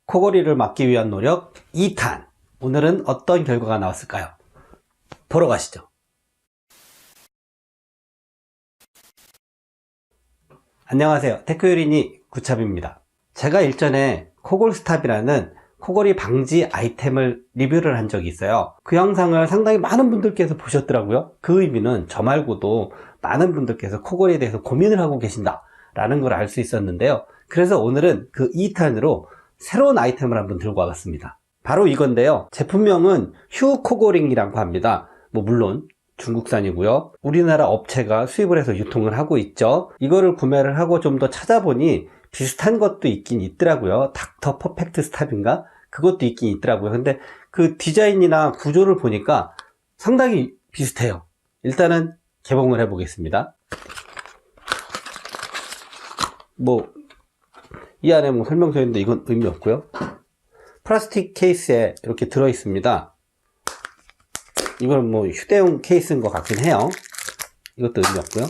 코골이를 막기 위한 노력 2탄. 오늘은 어떤 결과가 나왔을까요? 보러 가시죠. 안녕하세요. 테크유린이 구찹입니다. 제가 일전에 코골스탑이라는 코골이 방지 아이템을 리뷰를 한 적이 있어요. 그 영상을 상당히 많은 분들께서 보셨더라고요. 그 의미는 저 말고도 많은 분들께서 코골이에 대해서 고민을 하고 계신다 라는 걸 알 수 있었는데요. 그래서 오늘은 그 2탄으로 새로운 아이템을 한번 들고 와봤습니다. 바로 이건데요. 제품명은 휴코골링이라고 합니다. 물론 중국산이고요. 우리나라 업체가 수입을 해서 유통을 하고 있죠. 이거를 구매를 하고 좀 더 찾아보니 비슷한 것도 있긴 있더라고요. 닥터 퍼펙트 스탑인가? 그것도 있긴 있더라고요. 근데 그 디자인이나 구조를 보니까 상당히 비슷해요. 일단은 개봉을 해 보겠습니다. 이 안에 설명서 있는데 이건 의미 없고요. 플라스틱 케이스에 이렇게 들어 있습니다. 이건 휴대용 케이스인 것 같긴 해요. 이것도 의미 없고요.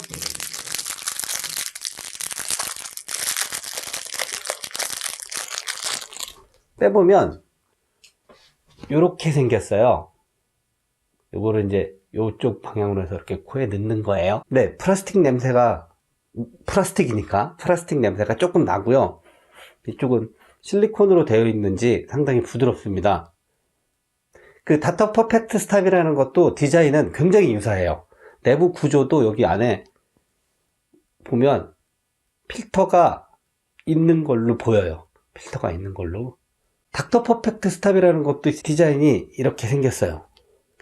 빼보면 이렇게 생겼어요. 이거를 이제 이쪽 방향으로 해서 이렇게 코에 넣는 거예요. 네, 플라스틱 냄새가 플라스틱이니까 플라스틱 냄새가 조금 나고요. 이쪽은 실리콘으로 되어 있는지 상당히 부드럽습니다. 그 닥터 퍼펙트 스탑이라는 것도 디자인은 굉장히 유사해요. 내부 구조도 여기 안에 보면 필터가 있는 걸로 보여요. 필터가 있는 걸로. 닥터 퍼펙트 스탑이라는 것도 디자인이 이렇게 생겼어요.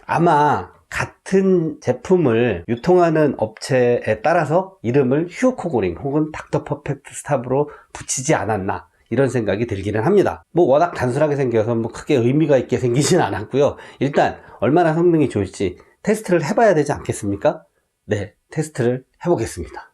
아마 같은 제품을 유통하는 업체에 따라서 이름을 휴코골링 혹은 닥터 퍼펙트 스탑으로 붙이지 않았나 이런 생각이 들기는 합니다. 워낙 단순하게 생겨서 크게 의미가 있게 생기진 않았고요. 일단 얼마나 성능이 좋을지 테스트를 해봐야 되지 않겠습니까? 네, 테스트를 해보겠습니다.